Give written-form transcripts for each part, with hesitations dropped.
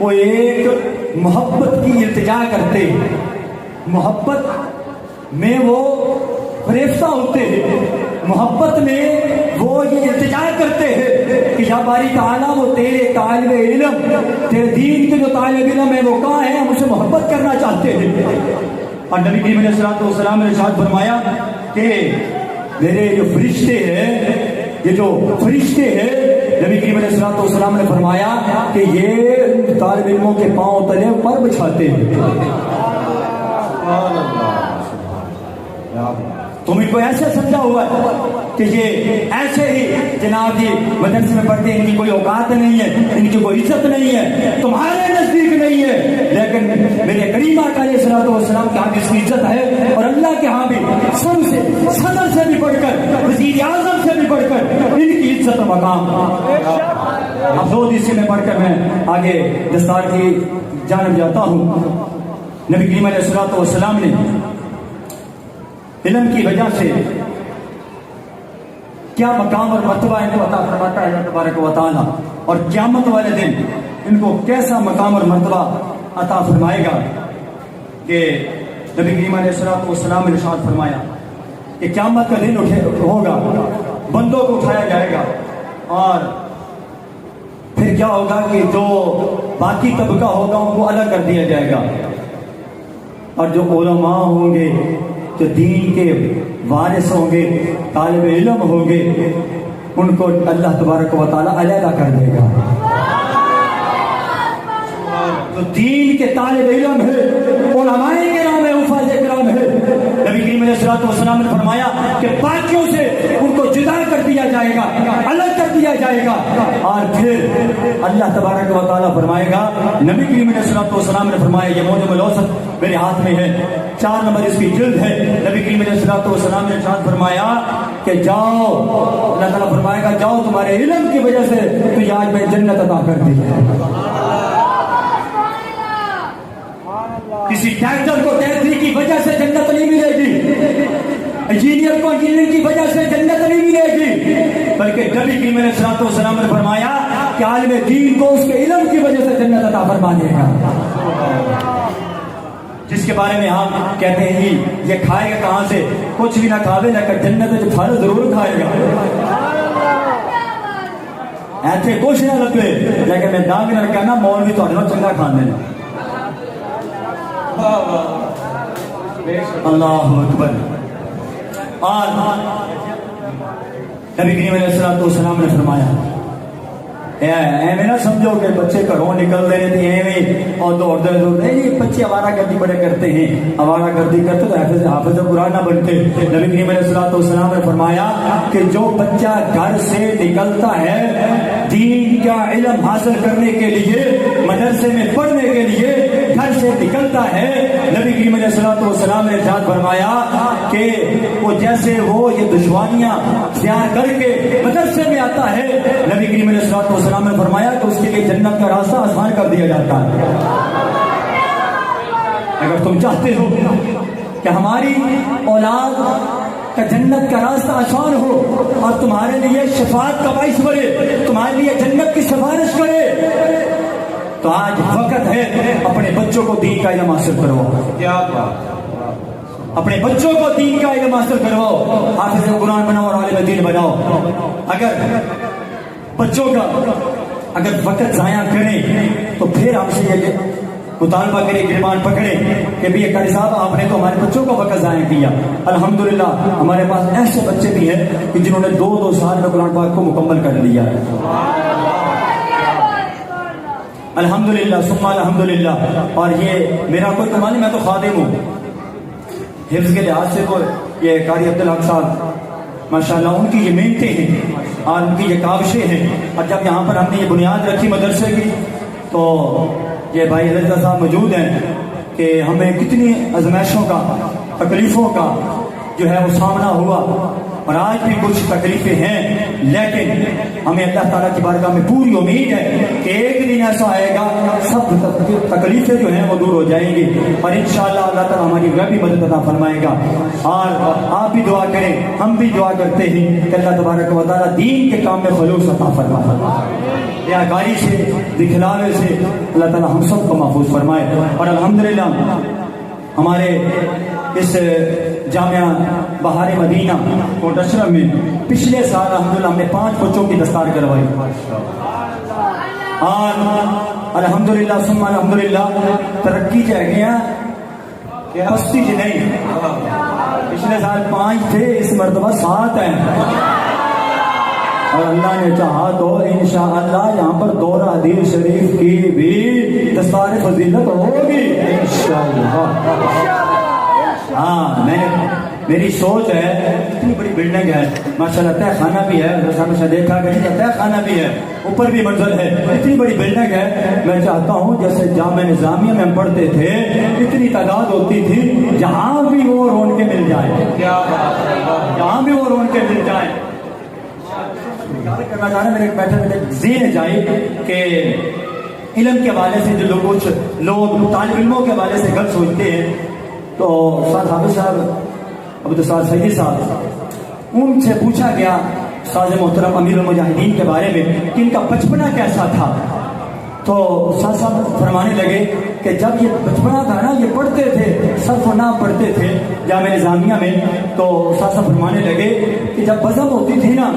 وہ ایک محبت کی التجا کرتے ہیں، محبت میں وہ فریفتہ ہوتے ہیں، محبت میں وہ یہ التجا کرتے ہیں کہ یا باری تعالیٰ وہ تیرے طالب علم، تیرے دین کے جو طالب علم ہے وہ کہاں ہے، ہم اسے محبت کرنا چاہتے ہیں۔ اور نبی کریم علیہ الصلوۃ والسلام نے ارشاد فرمایا کہ میرے جو فرشتے ہیں، یہ جو فرشتے ہیں، نبی کریم علیہ الصلوۃ والسلام نے فرمایا کہ یہ طالب علموں کے پاؤں تلے پر بچھاتے ہیں۔ تم ان کو ایسے سمجھا ہوا ہے کہ یہ ایسے ہی جناب جی مدرسے میں پڑھتے ہیں، ان کی کوئی اوقات نہیں ہے، ان کی کوئی عزت نہیں ہے، تمہارے نزدیک نہیں ہے، لیکن میرے کریم آقا علیہ الصلوۃ والسلام کے ہاں اس کی عزت ہے، اور اللہ کے ہاں بھی سب سے، صدر سے بھی بڑھ کر، وزیر اعظم سے بھی بڑھ کر ان کی عزت و مقام۔ اب دو حدیثیں میں پڑھ کر میں آگے دستار کی جانب جاتا ہوں۔ نبی کریم علیہ الصلوۃ والسلام نے علم کی وجہ سے کیا مقام اور مرتبہ ان کو عطا فرماتا ہے اللہ تبارک و تعالیٰ، اور قیامت والے دن ان کو کیسا مقام اور مرتبہ عطا فرمائے گا کہ نبی کریم علیہ الصلوۃ والسلام نے ارشاد فرمایا کہ قیامت کا دن ہوگا، بندوں کو اٹھایا جائے گا، اور پھر کیا ہوگا کہ جو باقی طبقہ ہوگا ان کو الگ کر دیا جائے گا، اور جو علماء ہوں گے، جو دین کے وارث ہوں گے، طالب علم ہوں گے، ان کو اللہ تبارک و تعالیٰ علیحدہ کر دے گا۔ جو دین کے طالب علم ہے، علماء کرام ہے، حفاظ کرام ہے، نبی کریم علیہ الصلوۃ والسلام نے فرمایا کہ باقیوں سے ان کو جدا کر دیا جائے گا، الگ کر دیا جائے گا، اور پھر اللہ تبارک و تعالیٰ فرمائے گا، نبی کریم علیہ الصلوۃ والسلام نے فرمایا، یہ موجم الاوسط میرے ہاتھ میں ہے، 4 نمبر اس کی جلد ہے، نبی کریم علیہ الصلوۃ والسلام نے ارشاد فرمایا کہ جاؤ، اللہ تعالیٰ فرمائے گا جاؤ تمہارے علم کی وجہ سے تجھے آج میں جنت عطا کر دی ہے۔ کسی ڈاکٹر کو ڈاکٹری کی وجہ سے جنت نہیں ملے گی، انجینئر کو انجینئر کی وجہ سے جنت نہیں ملے گی، بلکہ نبی کریم علیہ الصلوۃ والسلام نے فرمایا کہ عالم دین کو اس کے علم کی وجہ سے جنت عطا فرما دے گا، جس کے بارے میں ہم کہتے ہیں جی یہ کھائے گا کہاں سے، کچھ بھی نہ کھاوے لیکن جنت میں جو پھل ضرور کھائے گا، ایسے کچھ نہ لگے لیکن میں دانگ نہ کہنا مولوی تو نہ چنگا کھانے۔ اللہ اکبر۔ اور نبی کریم علیہ الصلوۃ والسلام نے فرمایا ایویں نہ سمجھو کہ بچے گھروں نکل رہے تھے ایویں اور دوڑتے نہیں، بچے آوارہ گردی بڑے کرتے ہیں، آوارہ گردی کرتے تو حافظ قرآن نہ بنتے۔ نبی کریم علیہ الصلوۃ والسلام نے فرمایا کہ جو بچہ گھر سے نکلتا ہے دین کا علم حاصل کرنے کے لیے، مدرسے میں پڑھنے کے لیے گھر سے نکلتا ہے، نبی کریم علیہ الصلوۃ والسلام نے ارشاد فرمایا کہ وہ جیسے وہ یہ دشواریاں اختیار کر کے مدرسے میں آتا ہے، نبی کریم علیہ الصلوۃ والسلام نے فرمایا کہ اس کے لیے جنت کا راستہ آسان کر دیا جاتا ہے۔ اگر تم چاہتے ہو کہ ہماری اولاد کا جنت کا راستہ آسان ہو اور تمہارے لیے شفاعت کا باعث بنے، تمہارے لیے جنت کی سفارش کرے، تو آج وقت ہے اپنے بچوں کو دین کا علم حاصل کرواؤ، اپنے بچوں کو دین کا علم حاصل کرواؤ، حافظ قرآن بناؤ اور عالم دین بناؤ۔ اگر بچوں کا اگر وقت ضائع کریں تو پھر ہم سے یہ مطالبہ کریں، گرمان پکڑیں کہ بھی قاری صاحب آپ نے تو ہمارے بچوں کا وقت ضائع کیا۔ الحمدللہ ہمارے پاس ایسے بچے بھی ہیں کہ جنہوں نے 2 سال میں قرآن پاک کو مکمل کر لیا ہے، الحمدللہ ثم الحمدللہ۔ اور یہ میرا کوئی کمال نہیں، میں تو خادم ہوں، حفظ کے لحاظ سے تو یہ قاری عبدالحق صاحب ماشاءاللہ ان کی یہ محنتیں ہیں اور ان کی یہ کاوشیں ہیں، اور جب یہاں پر ہم نے یہ بنیاد رکھی مدرسے کی تو یہ بھائی رضا صاحب موجود ہیں کہ ہمیں کتنی آزمائشوں کا، تکلیفوں کا جو ہے وہ سامنا ہوا، اور آج بھی کچھ تکلیفیں ہیں، لیکن ہمیں اللہ تعالیٰ کی بارگاہ میں پوری امید ہے کہ ایک دن ایسا ایسا آئے گا سب تکلیفیں جو ہیں وہ دور ہو جائیں گی اور انشاءاللہ اللہ تعالیٰ ہماری غیبی مدد عطا فرمائے گا. اور آپ بھی دعا کریں, ہم بھی دعا کرتے ہیں کہ اللہ تبارک و تعالیٰ دین کے کام میں خلوص عطا فرمائے, ریاکاری سے دکھلاوے سے اللہ تعالیٰ ہم سب کو محفوظ فرمائے. اور الحمدللہ ہمارے اس جامعہ بہار مدینہ کوٹ اشرف میں پچھلے سال الحمدللہ ہم نے 5 بچوں کی دستار کروائی اور الحمدللہ ثم الحمدللہ ترقی چاہ گیا پستی کی نہیں. پچھلے سال 5 تھے, اس مرتبہ 7 ہیں اور اللہ نے چاہا تو انشاءاللہ یہاں پر دورہ حدیث شریف کی بھی دستار فضیلت ہوگی انشاءاللہ. ہاں میری سوچ ہے, اتنی بڑی بلڈنگ ہے ماشاءاللہ, تہ خانہ بھی ہے, ہمیشہ دیکھا کہ تہ خانہ بھی ہے, اوپر بھی منزل ہے, اتنی بڑی بلڈنگ ہے. میں چاہتا ہوں جیسے جامعہ نظامیہ میں ہم پڑھتے تھے اتنی تعداد ہوتی تھی, جہاں بھی وہ رون کے مل جائے, جہاں بھی وہ رون کے مل جائے. کرنا چاہ رہے میرے بیٹھے بیٹھے ذہن جائے کہ علم کے حوالے سے جو کچھ لوگ طالب علموں کے حوالے سے غلط سوچتے ہیں, تو استاد حافظ صاحب عبد الصاد سیدی صاحب ان سے پوچھا گیا استاد محترم امیر المجاہدین کے بارے میں کہ ان کا بچپنا کیسا تھا. تو استاد صاحب فرمانے لگے کہ جب یہ بچپنا تھا نا, یہ پڑھتے تھے صرف و نام پڑھتے تھے جامعہ نظامیہ میں, تو استاد صاحب فرمانے لگے کہ جب بزم ہوتی تھی نا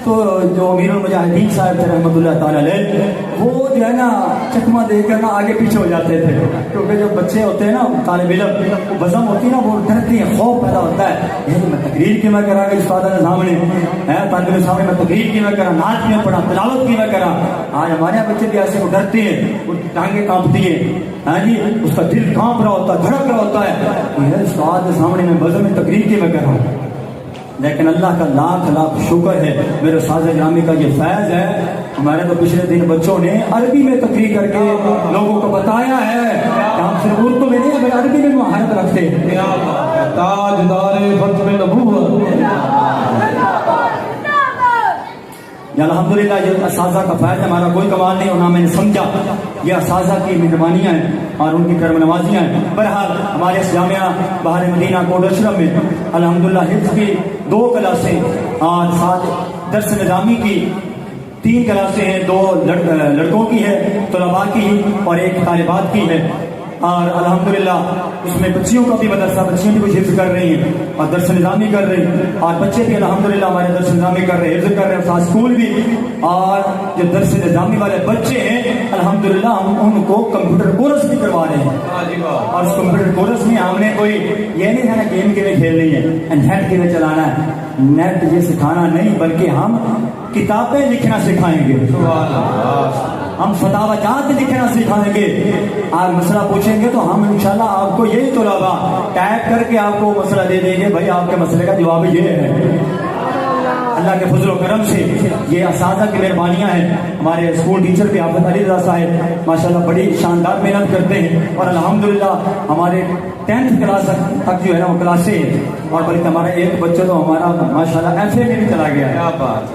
تو جو امیر المجاہدین صاحب تھے رحمۃ اللہ تعالیٰ علیہ, وہ جو ہے نا چکمہ دے کر نا آگے پیچھے ہو جاتے تھے, کیونکہ جو بچے ہوتے ہیں نا طالب علم, وہ بزم ہوتی ہے نا, وہ ڈرتے ہیں, خوف پیدا ہوتا ہے, یہ میں تقریر کی میں کرا کہ استاد نے سامنے طالب علم سامنے میں تقریر کی میں کرا, نعت کی میں پڑھا, تلاوت کی میں کرا. آج ہمارے یہاں بچے بھی ایسے وہ ڈرتے ہیں, ان کی ٹانگیں کانپتی ہیں, ہاں جی, اس کا دل کانپ رہا ہوتا ہے, دھڑک رہا ہوتا ہے, یہ استاد کے سامنے میں بزم میں تقریر کی میں کر رہا ہوں. لیکن اللہ کا لاکھ لاکھ شکر ہے, میرے استاد گرامی کا یہ فیض ہے. ہمارے تو پچھلے دن بچوں نے عربی میں تقریر کر کے لوگوں کو بتایا ہے کہ ہم صرف اردو میں نہیں, ہمیں عربی میں مہارت رکھتے ہیں. تاجدار ختم نبوت, یا الحمدللہ یہ اساتذہ کا فائدہ, ہمارا کوئی کمال نہیں اور نہ میں نے سمجھا, یہ اساتذہ کی مہربانیاں ہیں اور ان کی کرم نوازیاں ہیں. بہرحال ہمارے اس جامعہ بہار مدینہ کوٹ اشرف میں الحمدللہ حفظ کی 2 کلاسیں اور 7 درس نظامی کی 3 کلاسیں ہیں, 2 لڑکوں کی ہے طلباء کی اور 1 طالبات کی ہے. اور الحمدللہ اس میں بچیوں کا بھی مدرسہ, بچیاں بھی کچھ حفظ کر رہی ہیں اور درس نظامی کر رہی ہیں, اور بچے بھی الحمدللہ ہمارے درس نظامی کر رہے ہیں, حفظ کر رہے ہیں, ساتھ اسکول بھی. اور جو درس نظامی والے بچے ہیں الحمدللہ ہم ان کو کمپیوٹر کورس بھی کروا رہے ہیں, اور اس کمپیوٹر کورس میں ہم نے کوئی یہ نہیں ہے نا گیم کے لیے کھیلنی ہے, نیٹ کے لیے چلانا ہے, نیٹ یہ سکھانا نہیں بلکہ ہم کتابیں لکھنا سکھائیں گے, ہم فتاوی جات لکھنا سکھائیں گے. آپ مسئلہ پوچھیں گے تو ہم انشاءاللہ آپ کو یہی طلباء ٹائپ کر کے آپ کو مسئلہ دے دیں گے, بھائی آپ کے مسئلے کا جواب یہ ہے. اللہ کے فضل و کرم سے یہ اساتذہ کی مہربانیاں ہیں. ہمارے اسکول ٹیچر بھی حافظ علی رضا صاحب ماشاءاللہ بڑی شاندار محنت کرتے ہیں, اور الحمدللہ ہمارے 10th کلاس تک جو ہے نا وہ کلاسیں ہیں, اور بلکہ ہمارا ایک بچہ تو ہمارا ماشاءاللہ ایف اے میں بھی چلا گیا ہے.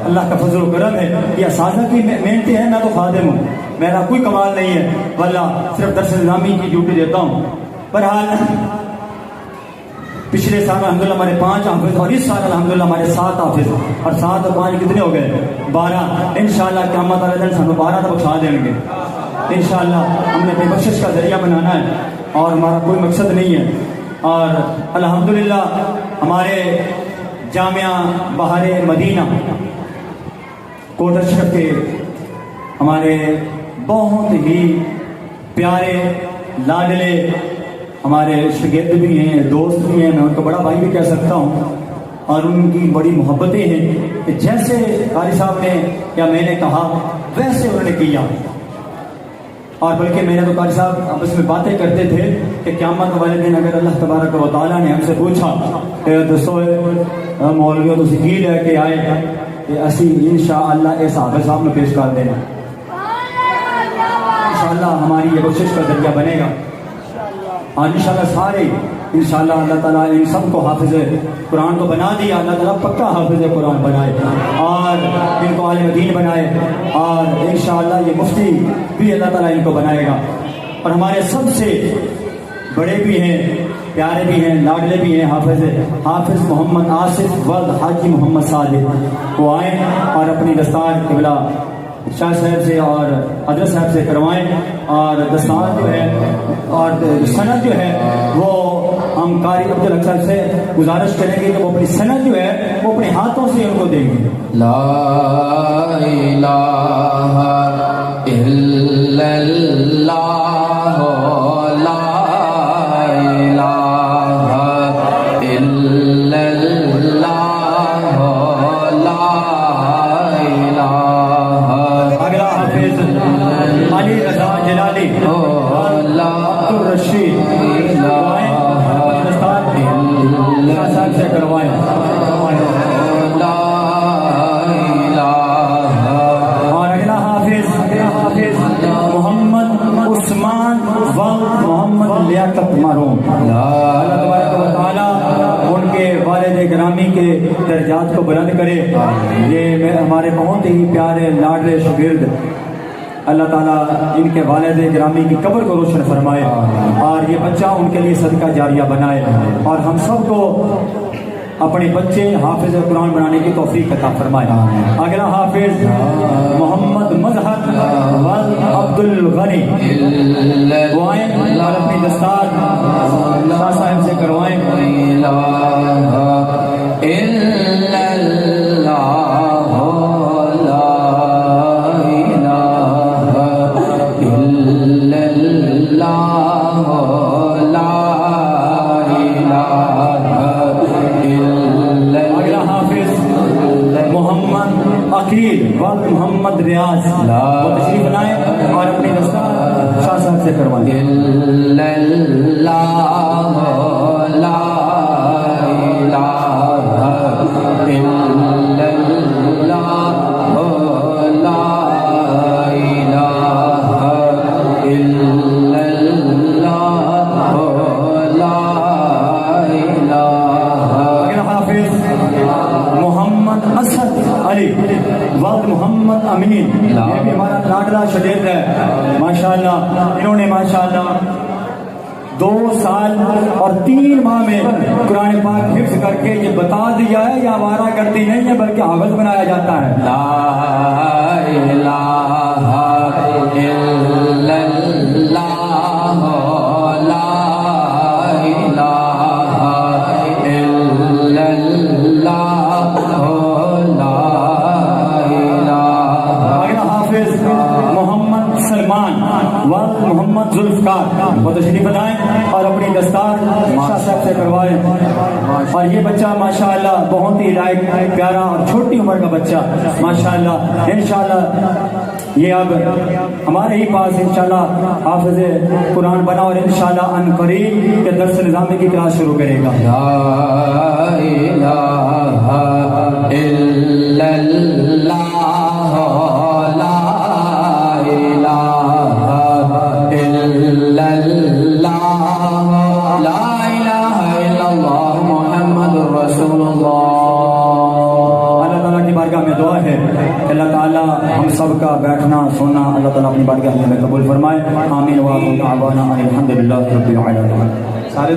اللہ کا فضل و کرم ہے. یہ اساتذہ کی محنتیں ہیں, میں تو خادم ہوں, میرا کوئی کمال نہیں ہے, واللہ صرف درس نظامی کی ڈیوٹی دیتا ہوں. بہرحال پچھلے سال الحمدللہ ہمارے 5 حافظ اور اس سال الحمدللہ ہمارے 7 حافظ, اور 7 اور 5 کتنے ہو گئے 12. انشاءاللہ قیامت والے دن ہمیں 12 تک بخشا دیں گے انشاءاللہ. ہم نے اپنی بخشش کا ذریعہ بنانا ہے اور ہمارا کوئی مقصد نہیں ہے. اور الحمدللہ ہمارے جامعہ بہار مدینہ کوٹ اشرف کے ہمارے بہت ہی پیارے لاڈلے ہمارے شاگرد بھی ہیں, دوست بھی ہیں, میں ان کو بڑا بھائی بھی کہہ سکتا ہوں, اور ان کی بڑی محبتیں ہیں کہ جیسے قاری صاحب نے یا میں نے کہا ویسے انہوں نے کیا. اور بلکہ میں نے تو قاری صاحب آپس میں باتیں کرتے تھے کہ قیامت والے دن اگر اللہ تبارک و تعالیٰ نے ہم سے پوچھا کہ دوستو مولویوں تو کی لے کے آئے کہ اسی انشاءاللہ اس حافظ صاحب میں پیش کر دینا, انشاءاللہ ہماری یہ کوشش کا ذریعہ بنے گا. اور انشاءاللہ سارے انشاءاللہ اللہ تعالیٰ ان سب کو حافظ قرآن کو بنا دیا، اللہ تعالیٰ پکا حافظ قرآن بنائے اور ان کو عالم دین بنائے، اور انشاءاللہ یہ مفتی بھی اللہ تعالیٰ ان کو بنائے گا۔ اور ہمارے سب سے بڑے بھی ہیں، پیارے بھی ہیں، لاڈلے بھی ہیں، حافظ محمد آصف ولد حاجی محمد صادق، وہ آئیں اور اپنی دستار قبلہ شاہ صاحب سے اور حضرت صاحب سے کروائیں، اور دستار جو ہے اور سند جو ہے وہ ہم قاری عبدالحق صاحب سے گزارش کریں گے کہ وہ اپنی سند جو ہے وہ اپنے ہاتھوں سے ان کو دیں گے۔ لا الہ الا اللہ لا الہ الا اللہ لا الہ۔ اگلا حافظ علی رضا جلالی عبدالرشید صاحب سے کروائیں۔ اور اگلا حافظ محمد عثمان ولد محمد لیاقت مرحوم، اللہ تبارک و تعالیٰ ان کے والد گرامی کے درجات کو بلند کرے۔ یہ ہمارے بہت ہی پیارے لاڈلے شاگرد، اللہ تعالیٰ ان کے والد گرامی کی قبر کو روشن فرمائے اور یہ بچہ ان کے لیے صدقہ جاریہ بنائے، اور ہم سب کو اپنے بچے حافظ قرآن بنانے کی توفیق عطا فرمائے۔ اگلا حافظ محمد مظہر ولد عبد الغنی، وہ آئیں اور اپنی دستار شاہ صاحب سے کروائیں۔ ولد محمد ریاض، وہ تشریف لائیں اور اپنی دستار شاہ صاحب سے کروائیں۔ ولد محمد امین، یہ بھی ہمارا لاڈلا شاگرد ہے ماشاءاللہ۔ انہوں نے ماشاءاللہ 2 سال اور 3 ماہ میں قرآن پاک حفظ کر کے یہ بتا دیا ہے یہ آوارہ کرتی نہیں ہے بلکہ حافظ بنایا جاتا ہے۔ لا الہ الا اللہ لا الہ الا اللہ لا محمد سلمان ولد محمد ذوالفقار، وہ تشریف لائیں اور اپنی دستار شاہ صاحب سے کروائیں۔ اور یہ بچہ ماشاءاللہ بہت ہی لائق پیارا اور چھوٹی عمر کا بچہ ماشاءاللہ، انشاءاللہ یہ اب ہمارے ہی پاس انشاءاللہ حافظ قرآن بنا اور انشاءاللہ ان قریب کے درس نظامی کی کلاس شروع کرے گا۔ لا الہ الا اللہ لا الہ الا اللہ لا الہ الا اللہ محمد رسول اللہ۔ اللہ تعالیٰ کی بارگاہ میں دعا ہے کہ اللہ تعالیٰ ہم سب کا بیٹھنا سونا اللہ تعالیٰ اپنی بارگاہ میں قبول فرمائے، آمین۔ وآخر دعوانا الحمد للہ رب العالمین۔